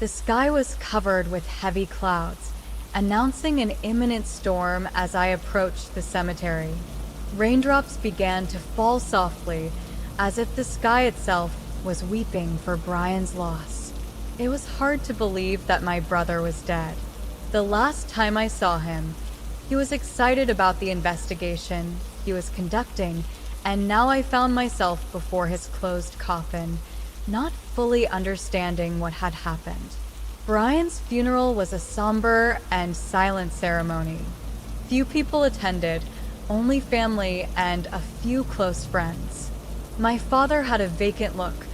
The sky was covered with heavy clouds, announcing an imminent storm as I approached the cemetery. Raindrops began to fall softly, as if the sky itself was weeping for Brian's loss. It was hard to believe that my brother was dead. The last time I saw him, he was excited about the investigation he was conducting, and now I found myself before his closed coffin, not fully understanding what had happened. Brian's funeral was a somber and silent ceremony. Few people attended, only family and a few close friends. My father had a vacant look,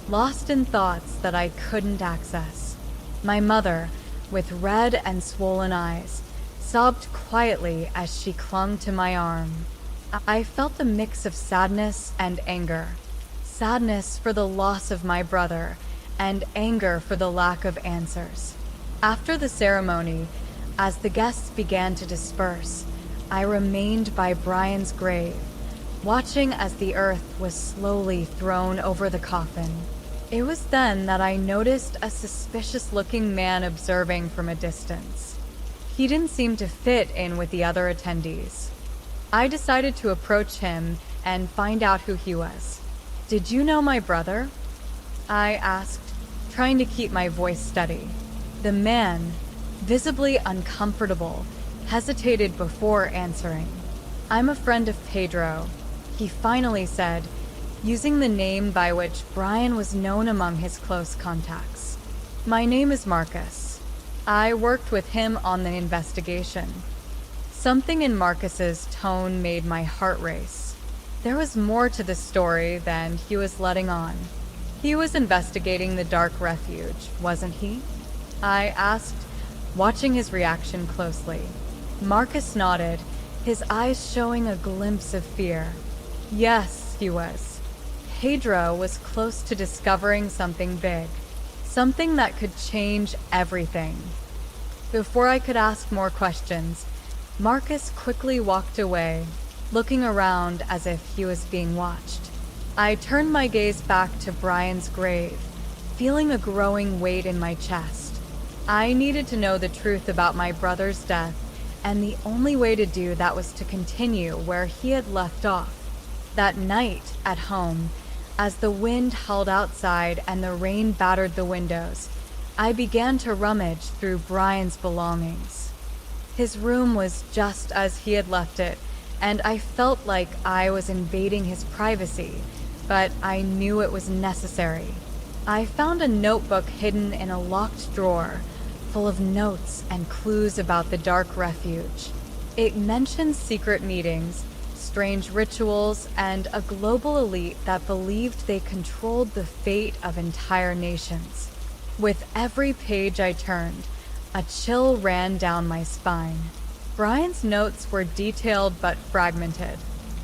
lost in thoughts that I couldn't access. My mother, with red and swollen eyes, sobbed quietly as she clung to my arm. I felt a mix of sadness and anger. Sadness for the loss of my brother, and anger for the lack of answers. After the ceremony, as the guests began to disperse, I remained by Brian's grave, watching as the earth was slowly thrown over the coffin. It was then that I noticed a suspicious-looking man observing from a distance. He didn't seem to fit in with the other attendees. I decided to approach him and find out who he was. "Did you know my brother?" I asked, trying to keep my voice steady. The man, visibly uncomfortable, hesitated before answering. "I'm a friend of Pedro," he finally said, using the name by which Brian was known among his close contacts. "My name is Marcus. I worked with him on the investigation." Something in Marcus's tone made my heart race. There was more to the story than he was letting on. He was investigating the dark refuge, wasn't he? I asked, watching his reaction closely. Marcus nodded, his eyes showing a glimpse of fear. Yes, he was. Pedro was close to discovering something big, something that could change everything. Before I could ask more questions, Marcus quickly walked away, looking around as if he was being watched. I turned my gaze back to Brian's grave, feeling a growing weight in my chest. I needed to know the truth about my brother's death, and the only way to do that was to continue where he had left off. That night at home, as the wind howled outside and the rain battered the windows, I began to rummage through Brian's belongings. His room was just as he had left it, and I felt like I was invading his privacy, but I knew it was necessary. I found a notebook hidden in a locked drawer, full of notes and clues about the dark refuge. It mentioned secret meetings, strange rituals, and a global elite that believed they controlled the fate of entire nations. With every page I turned, a chill ran down my spine. Brian's notes were detailed but fragmented.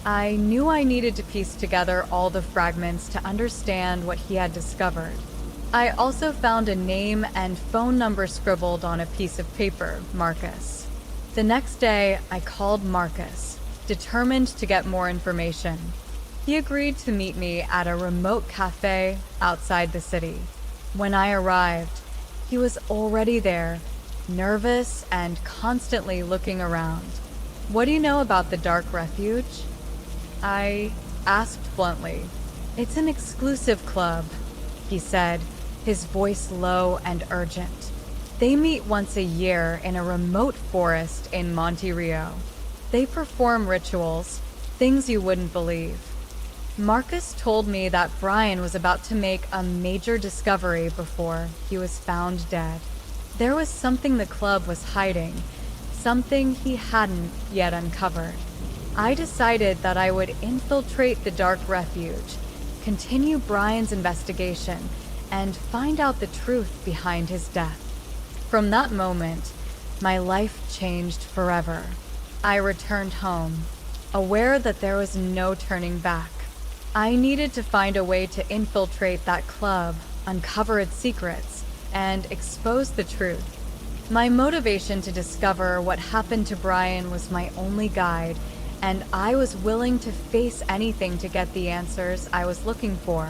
I knew I needed to piece together all the fragments to understand what he had discovered. I also found a name and phone number scribbled on a piece of paper, Marcus. The next day, I called Marcus, determined to get more information. He agreed to meet me at a remote cafe outside the city. When I arrived, he was already there, nervous and constantly looking around. "What do you know about the dark refuge?" I asked bluntly. "It's an exclusive club," he said, his voice low and urgent. "They meet once a year in a remote forest in Monte Rio. They perform rituals, things you wouldn't believe." Marcus told me that Brian was about to make a major discovery before he was found dead. There was something the club was hiding, something he hadn't yet uncovered. I decided that I would infiltrate the dark refuge, continue Brian's investigation, and find out the truth behind his death. From that moment, my life changed forever. I returned home, aware that there was no turning back. I needed to find a way to infiltrate that club, uncover its secrets, and expose the truth. My motivation to discover what happened to Brian was my only guide, and I was willing to face anything to get the answers I was looking for.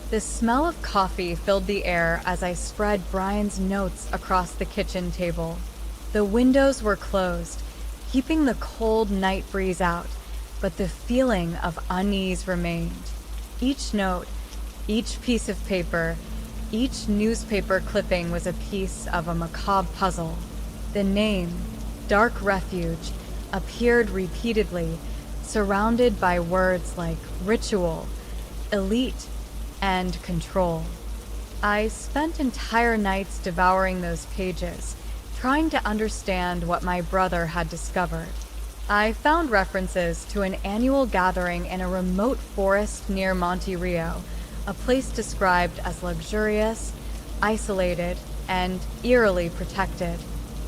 The smell of coffee filled the air as I spread Brian's notes across the kitchen table. The windows were closed, keeping the cold night breeze out, but the feeling of unease remained. Each note, each piece of paper, each newspaper clipping was a piece of a macabre puzzle. The name, Dark Refuge, appeared repeatedly, surrounded by words like ritual, elite, and control. I spent entire nights devouring those pages, trying to understand what my brother had discovered. I found references to an annual gathering in a remote forest near Monte Rio, a place described as luxurious, isolated, and eerily protected.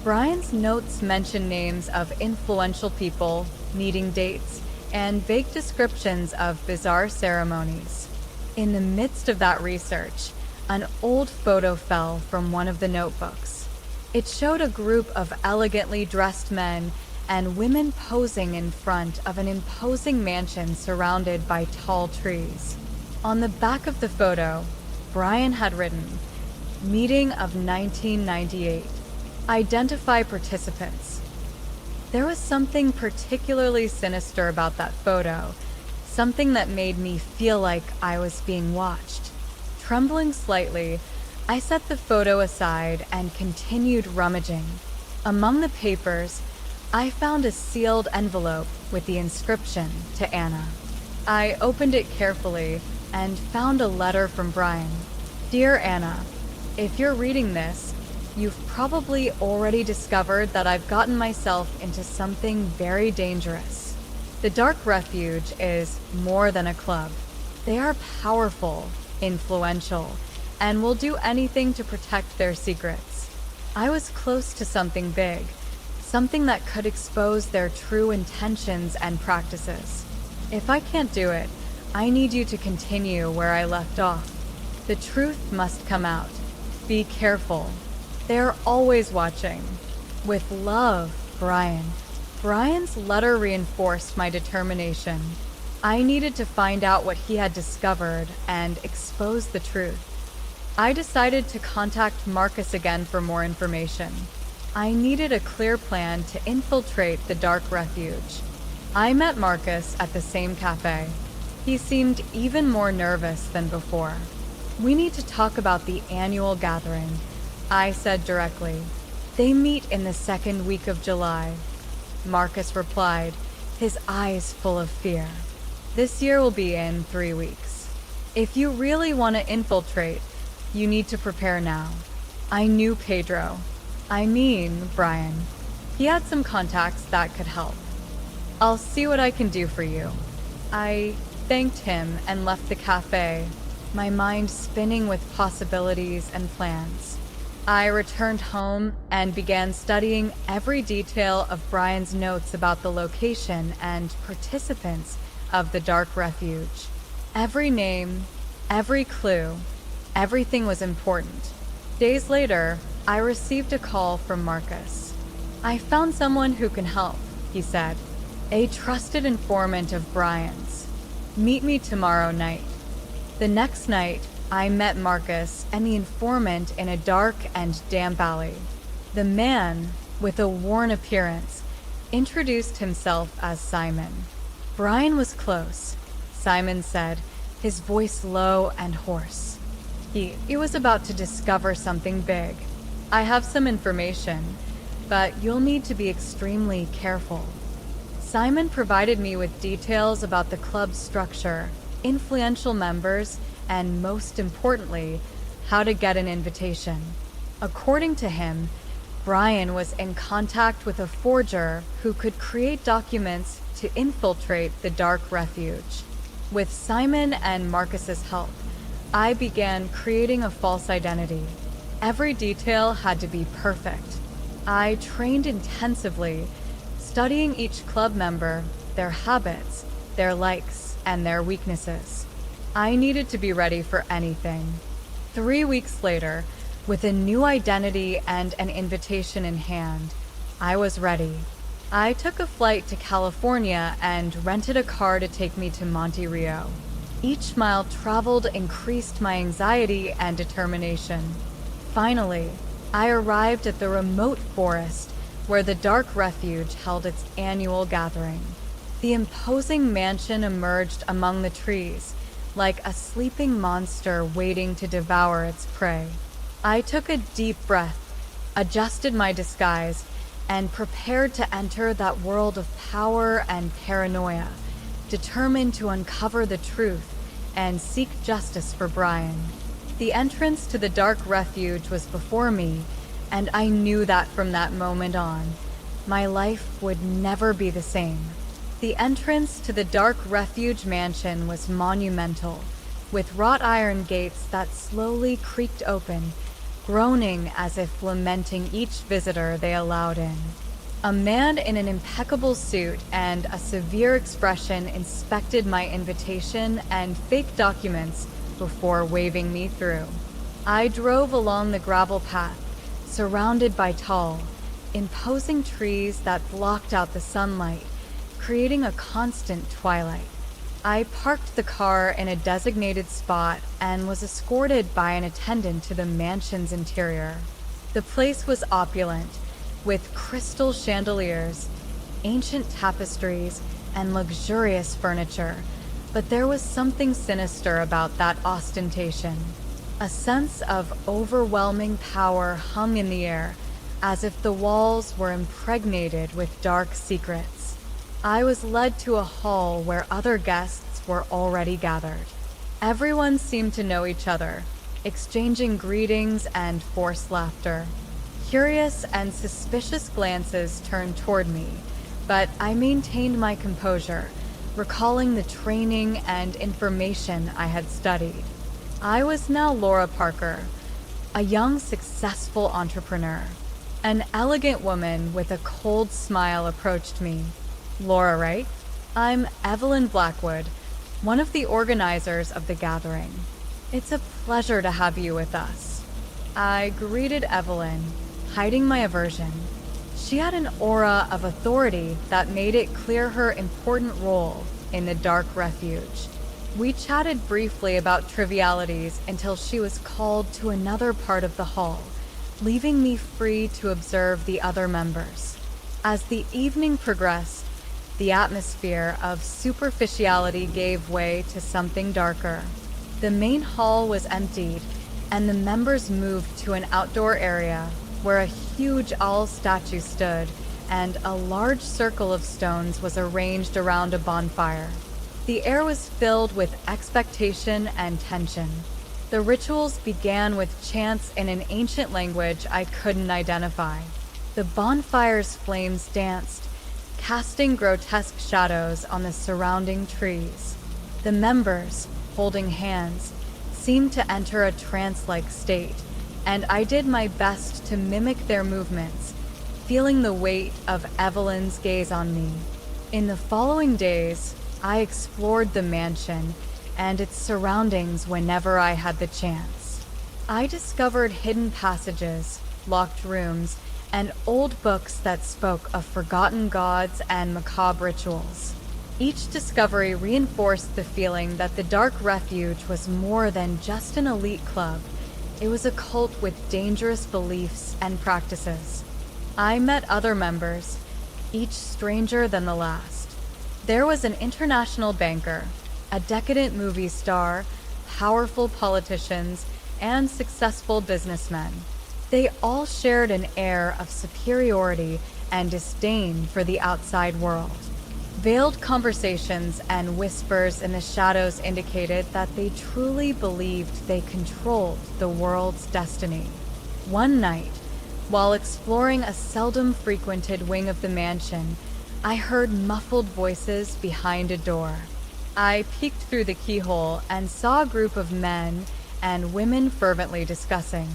Brian's notes mention names of influential people, meeting dates, and vague descriptions of bizarre ceremonies. In the midst of that research, an old photo fell from one of the notebooks. It showed a group of elegantly dressed men and women posing in front of an imposing mansion surrounded by tall trees. On the back of the photo, Brian had written, "Meeting of 1998. Identify participants." There was something particularly sinister about that photo, something that made me feel like I was being watched. Trembling slightly, I set the photo aside and continued rummaging. Among the papers, I found a sealed envelope with the inscription to Anna. I opened it carefully and found a letter from Brian. "Dear Anna, if you're reading this, you've probably already discovered that I've gotten myself into something very dangerous. The Dark Refuge is more than a club. They are powerful, influential, and will do anything to protect their secrets. I was close to something big, something that could expose their true intentions and practices. If I can't do it, I need you to continue where I left off. The truth must come out. Be careful. They're always watching. With love, Brian." Brian's letter reinforced my determination. I needed to find out what he had discovered and expose the truth. I decided to contact Marcus again for more information. I needed a clear plan to infiltrate the Dark Refuge. I met Marcus at the same cafe. He seemed even more nervous than before. "We need to talk about the annual gathering," I said directly. "They meet in the second week of July." Marcus replied, his eyes full of fear. "This year will be in 3 weeks. If you really want to infiltrate, you need to prepare now." I knew Brian. He had some contacts that could help. "I'll see what I can do for you." I thanked him and left the cafe, my mind spinning with possibilities and plans. I returned home and began studying every detail of Brian's notes about the location and participants of the Dark Refuge. Every name, every clue, everything was important. Days later, I received a call from Marcus. "I found someone who can help," he said. "A trusted informant of Brian's. Meet me tomorrow night." The next night, I met Marcus and the informant in a dark and damp alley. The man, with a worn appearance, introduced himself as Simon. Brian was close, Simon said, his voice low and hoarse. He was about to discover something big. "I have some information, but you'll need to be extremely careful." Simon provided me with details about the club's structure, influential members, and most importantly, how to get an invitation. According to him, Brian was in contact with a forger who could create documents to infiltrate the Dark Refuge. With Simon and Marcus's help, I began creating a false identity. Every detail had to be perfect. I trained intensively, studying each club member, their habits, their likes, and their weaknesses. I needed to be ready for anything. 3 weeks later, with a new identity and an invitation in hand, I was ready. I took a flight to California and rented a car to take me to Monte Rio. Each mile traveled increased my anxiety and determination. Finally, I arrived at the remote forest where the Dark Refuge held its annual gathering. The imposing mansion emerged among the trees, like a sleeping monster waiting to devour its prey. I took a deep breath, adjusted my disguise, and prepared to enter that world of power and paranoia, determined to uncover the truth and seek justice for Brian. The entrance to the Dark Refuge was before me, and I knew that from that moment on, my life would never be the same. The entrance to the Dark Refuge mansion was monumental, with wrought iron gates that slowly creaked open, groaning as if lamenting each visitor they allowed in. A man in an impeccable suit and a severe expression inspected my invitation and fake documents before waving me through. I drove along the gravel path, surrounded by tall, imposing trees that blocked out the sunlight, creating a constant twilight. I parked the car in a designated spot and was escorted by an attendant to the mansion's interior. The place was opulent, with crystal chandeliers, ancient tapestries, and luxurious furniture, but there was something sinister about that ostentation. A sense of overwhelming power hung in the air, as if the walls were impregnated with dark secrets. I was led to a hall where other guests were already gathered. Everyone seemed to know each other, exchanging greetings and forced laughter. Curious and suspicious glances turned toward me, but I maintained my composure, recalling the training and information I had studied. I was now Laura Parker, a young, successful entrepreneur. An elegant woman with a cold smile approached me. "Laura, right? I'm Evelyn Blackwood, one of the organizers of the gathering. It's a pleasure to have you with us." I greeted Evelyn, hiding my aversion. She had an aura of authority that made it clear her important role in the Dark Refuge. We chatted briefly about trivialities until she was called to another part of the hall, leaving me free to observe the other members. As the evening progressed, the atmosphere of superficiality gave way to something darker. The main hall was emptied, and the members moved to an outdoor area where a huge owl statue stood and a large circle of stones was arranged around a bonfire. The air was filled with expectation and tension. The rituals began with chants in an ancient language I couldn't identify. The bonfire's flames danced, casting grotesque shadows on the surrounding trees. The members, holding hands, seemed to enter a trance-like state, and I did my best to mimic their movements, feeling the weight of Evelyn's gaze on me. In the following days, I explored the mansion and its surroundings whenever I had the chance. I discovered hidden passages, locked rooms, and old books that spoke of forgotten gods and macabre rituals. Each discovery reinforced the feeling that the Dark Refuge was more than just an elite club. It was a cult with dangerous beliefs and practices. I met other members, each stranger than the last. There was an international banker, a decadent movie star, powerful politicians, and successful businessmen. They all shared an air of superiority and disdain for the outside world. Veiled conversations and whispers in the shadows indicated that they truly believed they controlled the world's destiny. One night, while exploring a seldom frequented wing of the mansion, I heard muffled voices behind a door. I peeked through the keyhole and saw a group of men and women fervently discussing.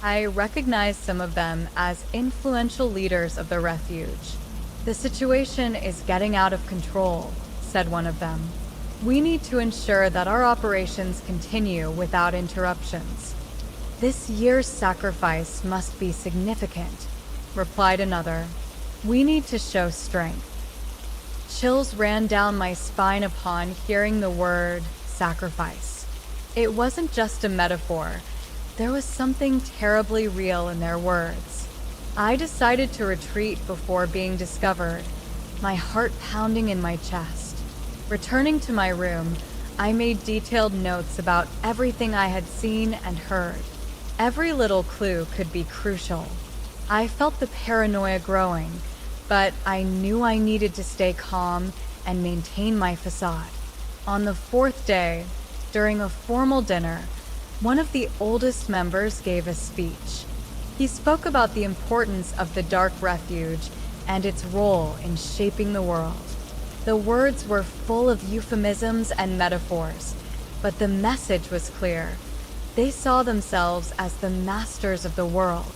I recognized some of them as influential leaders of the refuge. "The situation is getting out of control," said one of them. "We need to ensure that our operations continue without interruptions." "This year's sacrifice must be significant," replied another. "We need to show strength." Chills ran down my spine upon hearing the word sacrifice. It wasn't just a metaphor. There was something terribly real in their words. I decided to retreat before being discovered, my heart pounding in my chest. Returning to my room, I made detailed notes about everything I had seen and heard. Every little clue could be crucial. I felt the paranoia growing, but I knew I needed to stay calm and maintain my facade. On the fourth day, during a formal dinner, one of the oldest members gave a speech. He spoke about the importance of the Dark Refuge and its role in shaping the world. The words were full of euphemisms and metaphors, but the message was clear. They saw themselves as the masters of the world,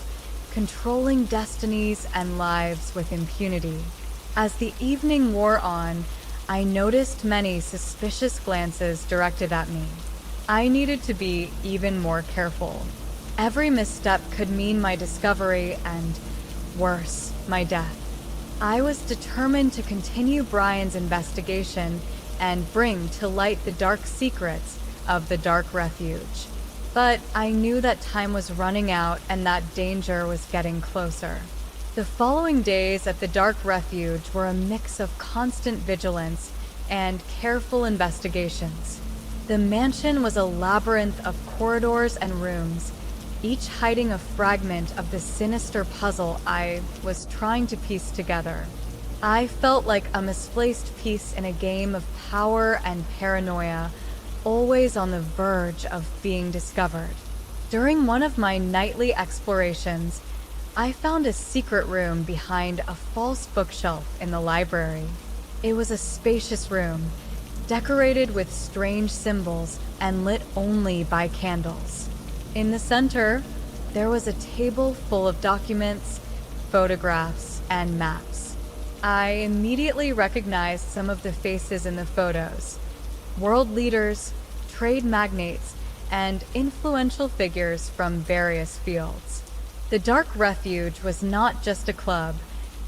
controlling destinies and lives with impunity. As the evening wore on, I noticed many suspicious glances directed at me. I needed to be even more careful. Every misstep could mean my discovery and, worse, my death. I was determined to continue Brian's investigation and bring to light the dark secrets of the Dark Refuge. But I knew that time was running out and that danger was getting closer. The following days at the Dark Refuge were a mix of constant vigilance and careful investigations. The mansion was a labyrinth of corridors and rooms, each hiding a fragment of the sinister puzzle I was trying to piece together. I felt like a misplaced piece in a game of power and paranoia, always on the verge of being discovered. During one of my nightly explorations, I found a secret room behind a false bookshelf in the library. It was a spacious room, decorated with strange symbols and lit only by candles. In the center, there was a table full of documents, photographs, and maps. I immediately recognized some of the faces in the photos: world leaders, trade magnates, and influential figures from various fields. The Dark Refuge was not just a club,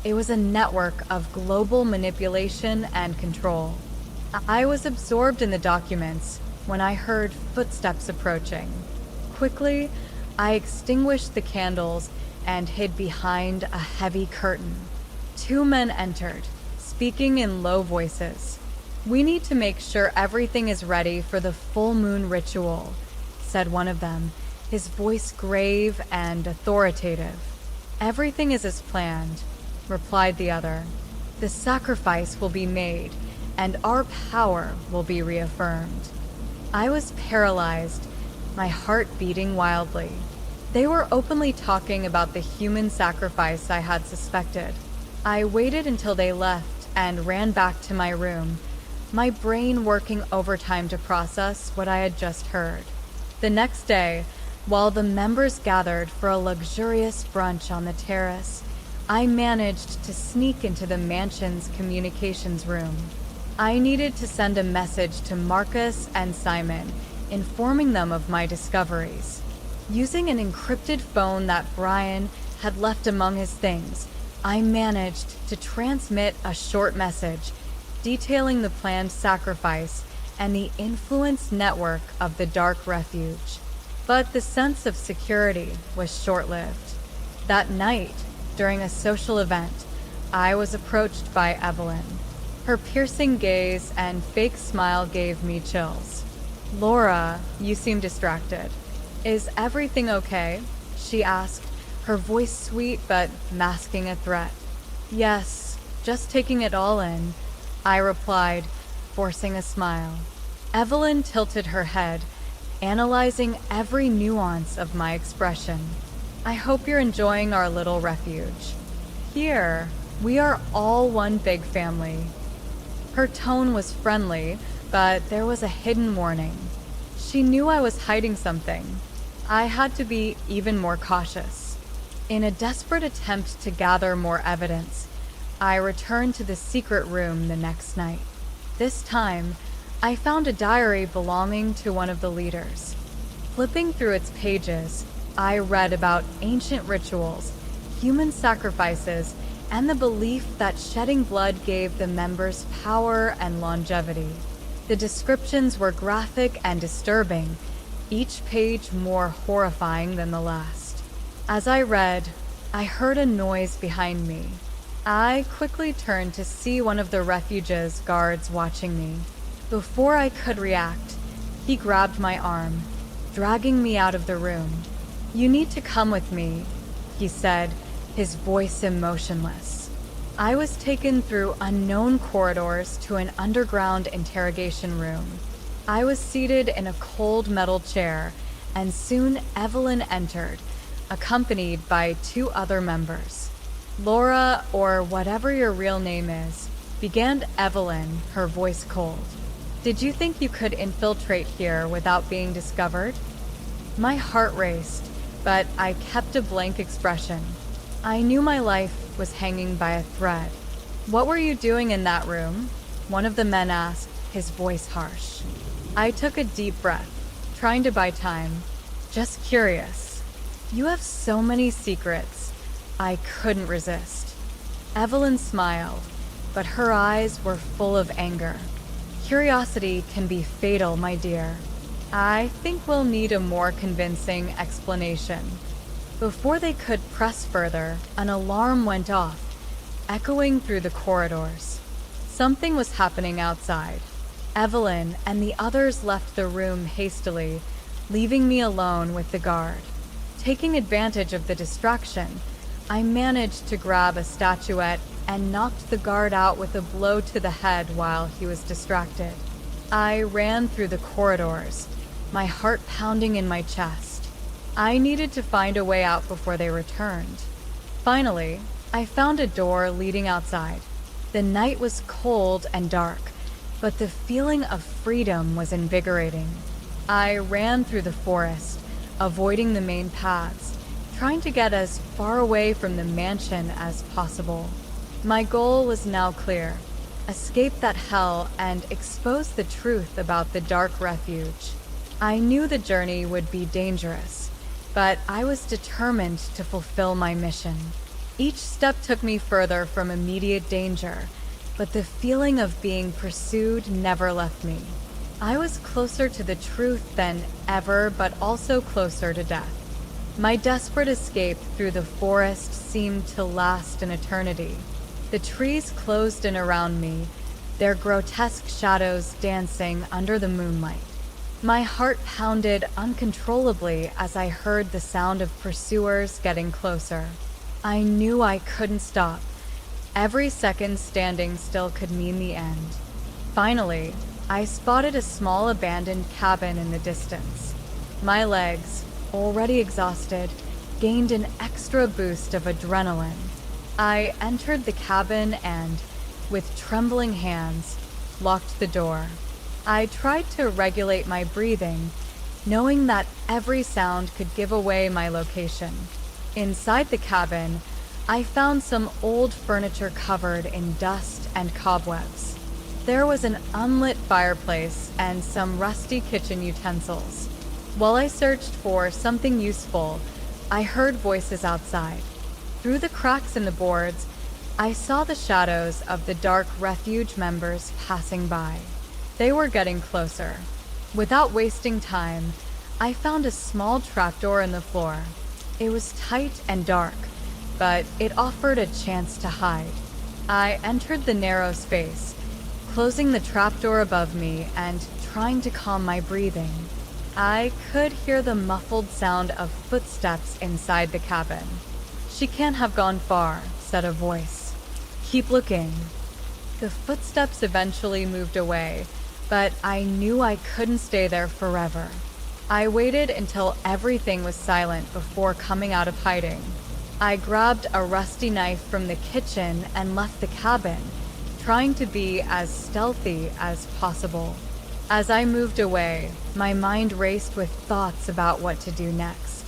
it was a network of global manipulation and control. I was absorbed in the documents when I heard footsteps approaching. Quickly, I extinguished the candles and hid behind a heavy curtain. Two men entered, speaking in low voices. "We need to make sure everything is ready for the full moon ritual," said one of them, his voice grave and authoritative. "Everything is as planned," replied the other. "The sacrifice will be made, and our power will be reaffirmed." I was paralyzed, my heart beating wildly. They were openly talking about the human sacrifice I had suspected. I waited until they left and ran back to my room, my brain working overtime to process what I had just heard. The next day, while the members gathered for a luxurious brunch on the terrace, I managed to sneak into the mansion's communications room. I needed to send a message to Marcus and Simon, informing them of my discoveries. Using an encrypted phone that Brian had left among his things, I managed to transmit a short message detailing the planned sacrifice and the influence network of the Dark Refuge. But the sense of security was short-lived. That night, during a social event, I was approached by Evelyn. Her piercing gaze and fake smile gave me chills. "Laura, you seem distracted. Is everything okay?" she asked, her voice sweet but masking a threat. "Yes, just taking it all in," I replied, forcing a smile. Evelyn tilted her head, analyzing every nuance of my expression. "I hope you're enjoying our little refuge. Here, we are all one big family." Her tone was friendly, but there was a hidden warning. She knew I was hiding something. I had to be even more cautious. In a desperate attempt to gather more evidence, I returned to the secret room the next night. This time, I found a diary belonging to one of the leaders. Flipping through its pages, I read about ancient rituals, human sacrifices, and the belief that shedding blood gave the members power and longevity. The descriptions were graphic and disturbing, each page more horrifying than the last. As I read, I heard a noise behind me. I quickly turned to see one of the refuge's guards watching me. Before I could react, he grabbed my arm, dragging me out of the room. "You need to come with me," he said, his voice emotionless. I was taken through unknown corridors to an underground interrogation room. I was seated in a cold metal chair, and soon Evelyn entered, accompanied by 2 other members. "Laura, or whatever your real name is," began Evelyn, her voice cold. "Did you think you could infiltrate here without being discovered?" My heart raced, but I kept a blank expression. I knew my life was hanging by a thread. "What were you doing in that room?" one of the men asked, his voice harsh. I took a deep breath, trying to buy time. "Just curious." "You have so many secrets." I couldn't resist. Evelyn smiled, but her eyes were full of anger. "Curiosity can be fatal, my dear. I think we'll need a more convincing explanation." Before they could press further, an alarm went off, echoing through the corridors. Something was happening outside. Evelyn and the others left the room hastily, leaving me alone with the guard. Taking advantage of the distraction, I managed to grab a statuette and knocked the guard out with a blow to the head while he was distracted. I ran through the corridors, my heart pounding in my chest. I needed to find a way out before they returned. Finally, I found a door leading outside. The night was cold and dark, but the feeling of freedom was invigorating. I ran through the forest, avoiding the main paths, trying to get as far away from the mansion as possible. My goal was now clear: escape that hell and expose the truth about the dark refuge. I knew the journey would be dangerous, but I was determined to fulfill my mission. Each step took me further from immediate danger, but the feeling of being pursued never left me. I was closer to the truth than ever, but also closer to death. My desperate escape through the forest seemed to last an eternity. The trees closed in around me, their grotesque shadows dancing under the moonlight. My heart pounded uncontrollably as I heard the sound of pursuers getting closer. I knew I couldn't stop. Every second standing still could mean the end. Finally, I spotted a small abandoned cabin in the distance. My legs, already exhausted, gained an extra boost of adrenaline. I entered the cabin and, with trembling hands, locked the door. I tried to regulate my breathing, knowing that every sound could give away my location. Inside the cabin, I found some old furniture covered in dust and cobwebs. There was an unlit fireplace and some rusty kitchen utensils. While I searched for something useful, I heard voices outside. Through the cracks in the boards, I saw the shadows of the dark refuge members passing by. They were getting closer. Without wasting time, I found a small trapdoor in the floor. It was tight and dark, but it offered a chance to hide. I entered the narrow space, closing the trapdoor above me and trying to calm my breathing. I could hear the muffled sound of footsteps inside the cabin. "She can't have gone far," said a voice. "Keep looking." The footsteps eventually moved away, but I knew I couldn't stay there forever. I waited until everything was silent before coming out of hiding. I grabbed a rusty knife from the kitchen and left the cabin, trying to be as stealthy as possible. As I moved away, my mind raced with thoughts about what to do next.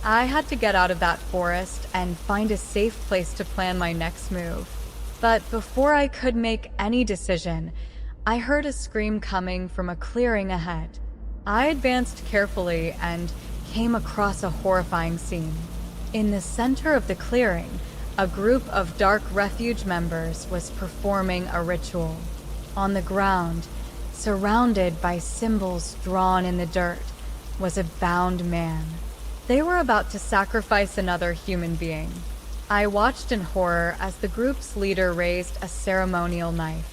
I had to get out of that forest and find a safe place to plan my next move. But before I could make any decision, I heard a scream coming from a clearing ahead. I advanced carefully and came across a horrifying scene. In the center of the clearing, a group of dark refuge members was performing a ritual. On the ground, Surrounded by symbols drawn in the dirt was a bound man. They were about to sacrifice another human being. I watched in horror as the group's leader raised a ceremonial knife.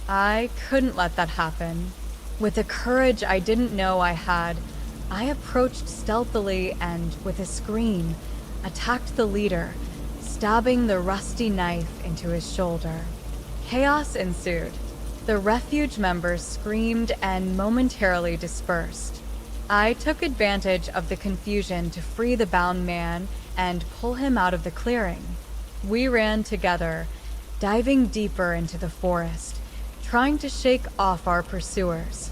I couldn't let that happen. With a courage I didn't know I had, I approached stealthily and, with a scream, attacked the leader, stabbing the rusty knife into his shoulder. Chaos ensued. The refuge members screamed and momentarily dispersed. I took advantage of the confusion to free the bound man and pull him out of the clearing. We ran together, diving deeper into the forest, trying to shake off our pursuers.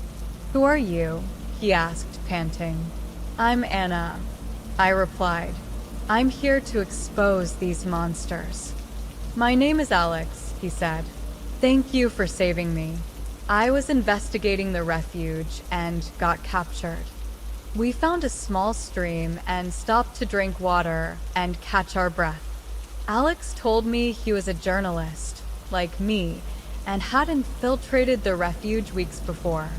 "Who are you?" he asked, panting. "I'm Anna," I replied. "I'm here to expose these monsters." "My name is Alex," he said. "Thank you for saving me. I was investigating the refuge and got captured." We found a small stream and stopped to drink water and catch our breath. Alex told me he was a journalist, like me, and had infiltrated the refuge weeks before.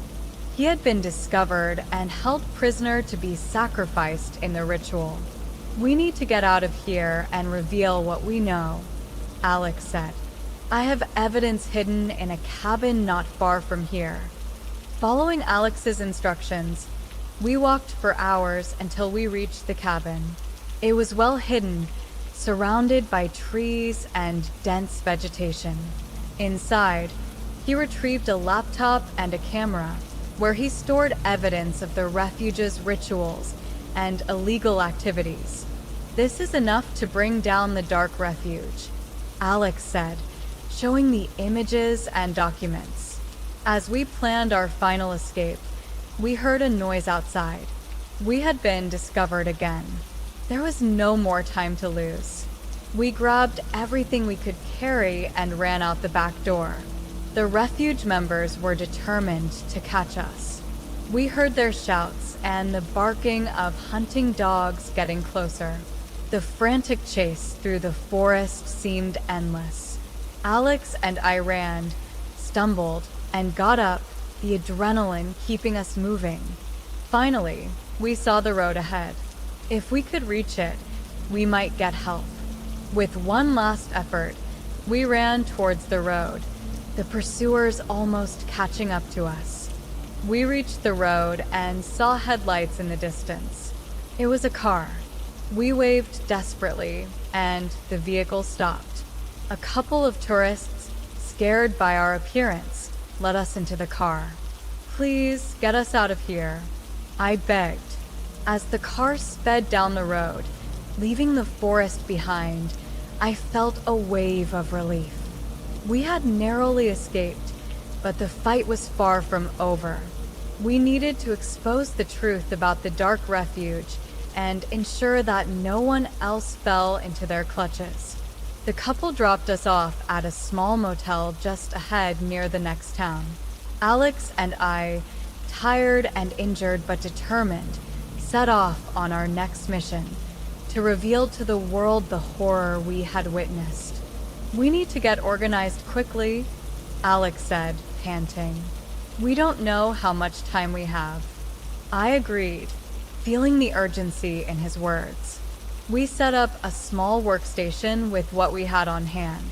He had been discovered and held prisoner to be sacrificed in the ritual. "We need to get out of here and reveal what we know," Alex said. "I have evidence hidden in a cabin not far from here." Following Alex's instructions, we walked for hours until we reached the cabin. It was well hidden, surrounded by trees and dense vegetation. Inside, he retrieved a laptop and a camera, where he stored evidence of the refuge's rituals and illegal activities. "This is enough to bring down the dark refuge," Alex said, showing the images and documents. As we planned our final escape, we heard a noise outside. We had been discovered again. There was no more time to lose. We grabbed everything we could carry and ran out the back door. The refuge members were determined to catch us. We heard their shouts and the barking of hunting dogs getting closer. The frantic chase through the forest seemed endless. Alex and I ran, stumbled, and got up, the adrenaline keeping us moving. Finally, we saw the road ahead. If we could reach it, we might get help. With one last effort, we ran towards the road, the pursuers almost catching up to us. We reached the road and saw headlights in the distance. It was a car. We waved desperately, and the vehicle stopped. A couple of tourists, scared by our appearance, let us into the car. "Please get us out of here," I begged. As the car sped down the road, leaving the forest behind, I felt a wave of relief. We had narrowly escaped, but the fight was far from over. We needed to expose the truth about the dark refuge and ensure that no one else fell into their clutches. The couple dropped us off at a small motel just ahead near the next town. Alex and I, tired and injured but determined, set off on our next mission, to reveal to the world the horror we had witnessed. "We need to get organized quickly," Alex said, panting. "We don't know how much time we have." I agreed, feeling the urgency in his words. We set up a small workstation with what we had on hand.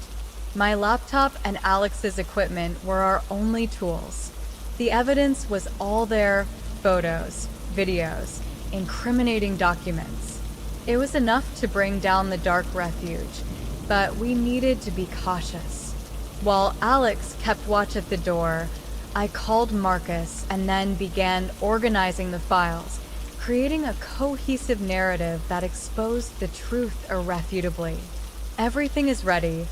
My laptop and Alex's equipment were our only tools. The evidence was all there: photos, videos, incriminating documents. It was enough to bring down the dark refuge, but we needed to be cautious. While Alex kept watch at the door, I called Marcus and then began organizing the files, creating a cohesive narrative that exposed the truth irrefutably. "Everything is ready,"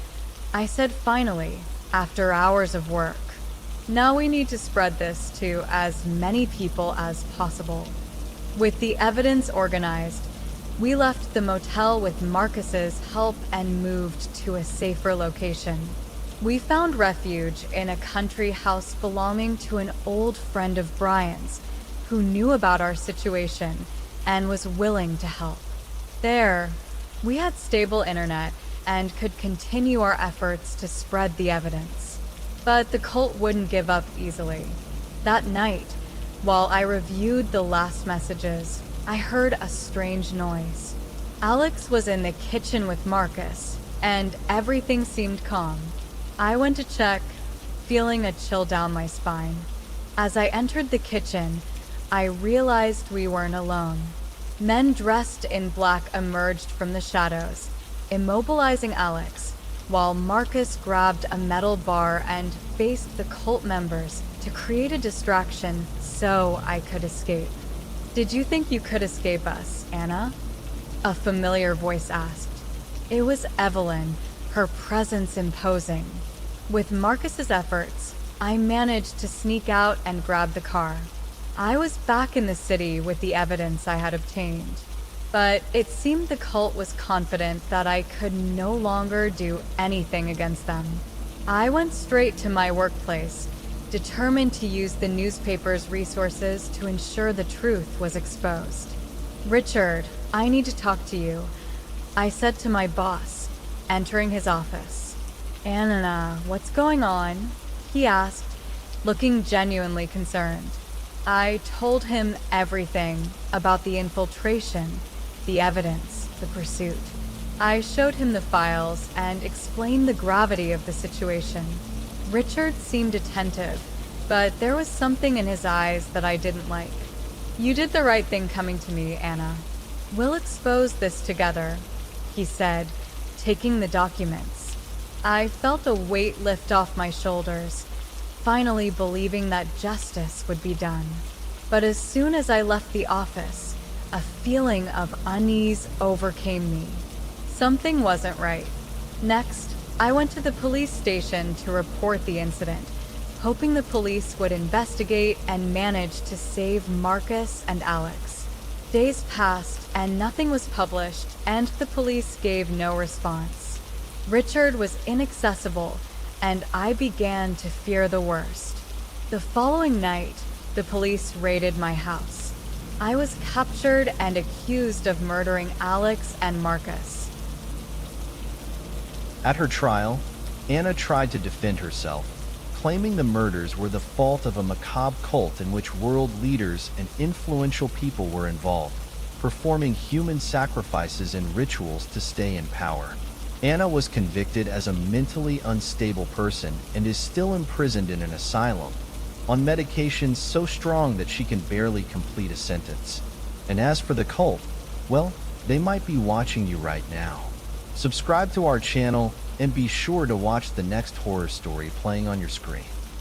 I said finally, after hours of work. "Now we need to spread this to as many people as possible." With the evidence organized, we left the motel with Marcus's help and moved to a safer location. We found refuge in a country house belonging to an old friend of Brian's, who knew about our situation and was willing to help. There, we had stable internet and could continue our efforts to spread the evidence. But the cult wouldn't give up easily. That night, while I reviewed the last messages, I heard a strange noise. Alex was in the kitchen with Marcus, and everything seemed calm. I went to check, feeling a chill down my spine. As I entered the kitchen, I realized we weren't alone. Men dressed in black emerged from the shadows, immobilizing Alex, while Marcus grabbed a metal bar and faced the cult members to create a distraction so I could escape. "Did you think you could escape us, Anna?" a familiar voice asked. It was Evelyn, her presence imposing. With Marcus's efforts, I managed to sneak out and grab the car. I was back in the city with the evidence I had obtained, but it seemed the cult was confident that I could no longer do anything against them. I went straight to my workplace, determined to use the newspaper's resources to ensure the truth was exposed. "Richard, I need to talk to you," I said to my boss, entering his office. "Anna, what's going on?" he asked, looking genuinely concerned. I told him everything about the infiltration, the evidence, the pursuit. I showed him the files and explained the gravity of the situation. Richard seemed attentive, but there was something in his eyes that I didn't like. "You did the right thing coming to me, Anna. We'll expose this together," he said, taking the documents. I felt a weight lift off my shoulders, finally believing that justice would be done. But as soon as I left the office, a feeling of unease overcame me. Something wasn't right. Next, I went to the police station to report the incident, hoping the police would investigate and manage to save Marcus and Alex. Days passed and nothing was published, and the police gave no response. Richard was inaccessible, and I began to fear the worst. The following night, the police raided my house. I was captured and accused of murdering Alex and Marcus. At her trial, Anna tried to defend herself, claiming the murders were the fault of a macabre cult in which world leaders and influential people were involved, performing human sacrifices and rituals to stay in power. Anna was convicted as a mentally unstable person and is still imprisoned in an asylum, on medications so strong that she can barely complete a sentence. And as for the cult, well, they might be watching you right now. Subscribe to our channel and be sure to watch the next horror story playing on your screen.